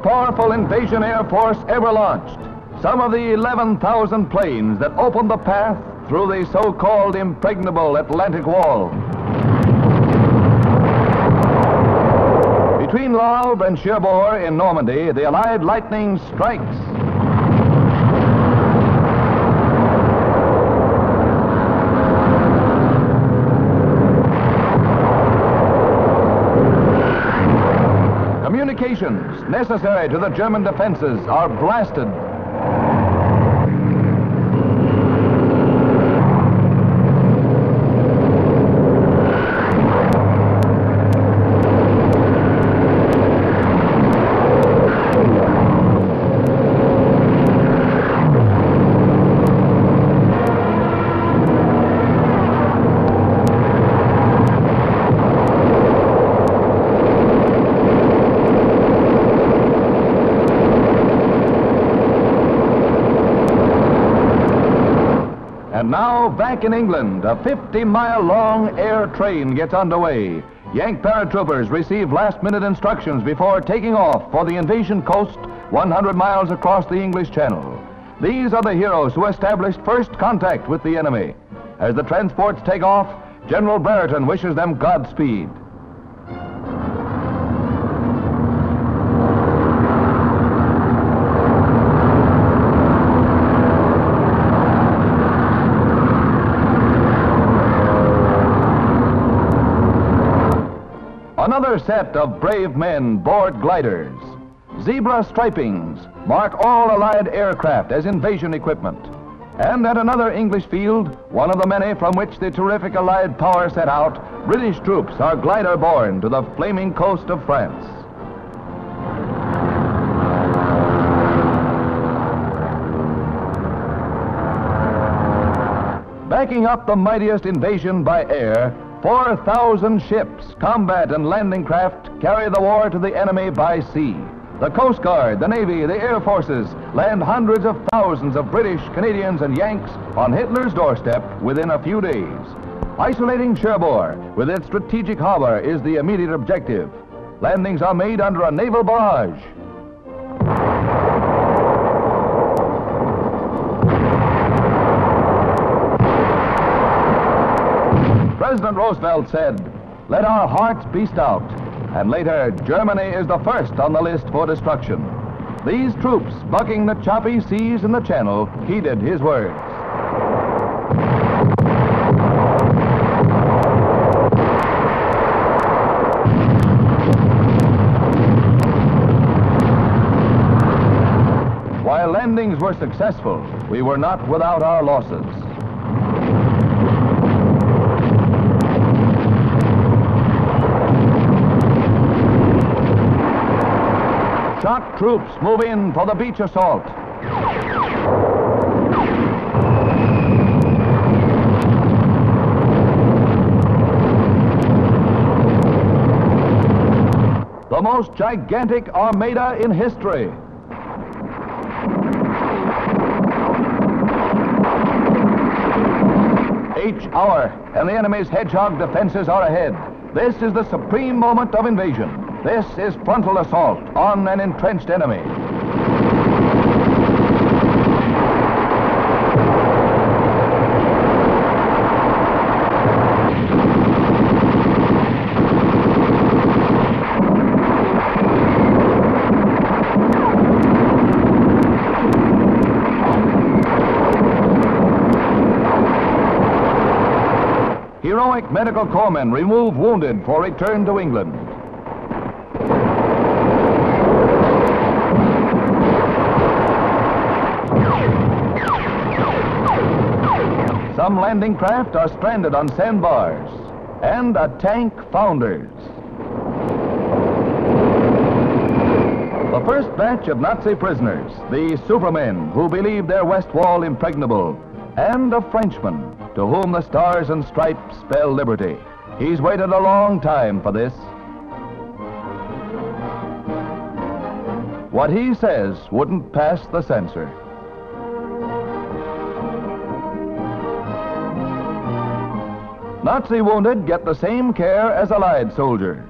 powerful invasion air force ever launched. Some of the 11,000 planes that opened the path through the so-called impregnable Atlantic Wall. Between Le Havre and Cherbourg in Normandy, the Allied lightning strikes. Communications necessary to the German defenses are blasted. And now, back in England, a 50-mile-long air train gets underway. Yank paratroopers receive last-minute instructions before taking off for the invasion coast 100 miles across the English Channel. These are the heroes who established first contact with the enemy. As the transports take off, General Brereton wishes them Godspeed. Another set of brave men board gliders. Zebra stripings mark all Allied aircraft as invasion equipment. And at another English field, one of the many from which the terrific Allied power set out, British troops are glider-borne to the flaming coast of France. Backing up the mightiest invasion by air, 4,000 ships, combat and landing craft carry the war to the enemy by sea. The Coast Guard, the Navy, the Air Forces land hundreds of thousands of British, Canadians, and Yanks on Hitler's doorstep within a few days. Isolating Cherbourg with its strategic harbor is the immediate objective. Landings are made under a naval barrage. President Roosevelt said, "Let our hearts be stout." And later, Germany is the first on the list for destruction. These troops, bucking the choppy seas in the Channel, heeded his words. While landings were successful, we were not without our losses. Shock troops move in for the beach assault. The most gigantic armada in history. Each hour, and the enemy's hedgehog defenses are ahead. This is the supreme moment of invasion. This is frontal assault on an entrenched enemy. Heroic medical corpsmen remove wounded for return to England. Some landing craft are stranded on sandbars, and a tank founders. The first batch of Nazi prisoners, the Supermen who believed their West Wall impregnable, and a Frenchman to whom the stars and stripes spell liberty. He's waited a long time for this. What he says wouldn't pass the censor. Nazi wounded get the same care as Allied soldiers.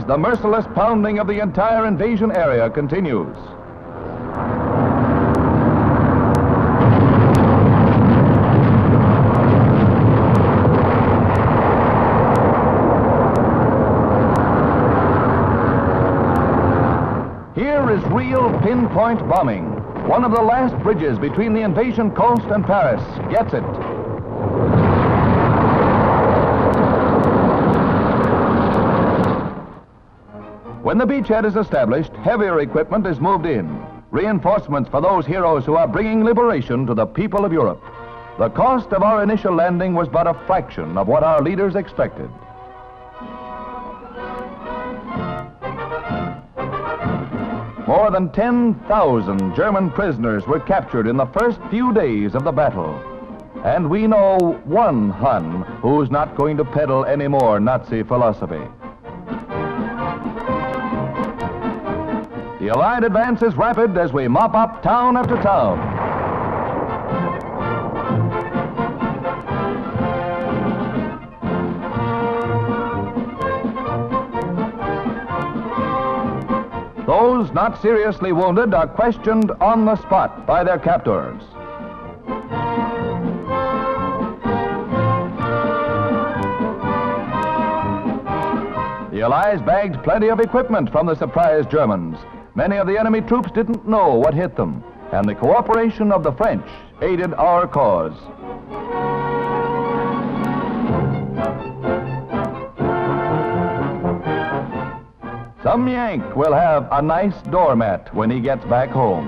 the merciless pounding of the entire invasion area continues. Here is real pinpoint bombing. One of the last bridges between the invasion coast and Paris gets it. When the beachhead is established, heavier equipment is moved in. Reinforcements for those heroes who are bringing liberation to the people of Europe. The cost of our initial landing was but a fraction of what our leaders expected. More than 10,000 German prisoners were captured in the first few days of the battle. And we know one Hun who's not going to peddle any more Nazi philosophy. The Allied advance is rapid as we mop up town after town. Those not seriously wounded are questioned on the spot by their captors. The Allies bagged plenty of equipment from the surprised Germans. Many of the enemy troops didn't know what hit them, and the cooperation of the French aided our cause. Some Yank will have a nice doormat when he gets back home.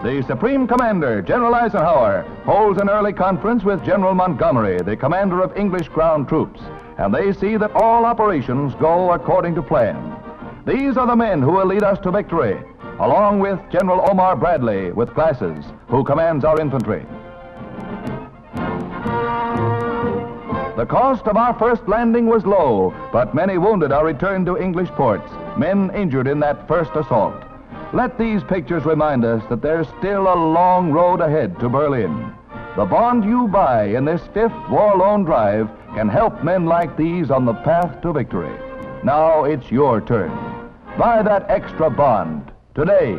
The Supreme Commander, General Eisenhower, holds an early conference with General Montgomery, the commander of English ground troops, and they see that all operations go according to plan. These are the men who will lead us to victory, along with General Omar Bradley with glasses, who commands our infantry. The cost of our first landing was low, but many wounded are returned to English ports, men injured in that first assault. Let these pictures remind us that there's still a long road ahead to Berlin. The bond you buy in this 5th War Loan Drive can help men like these on the path to victory. Now it's your turn. Buy that extra bond today.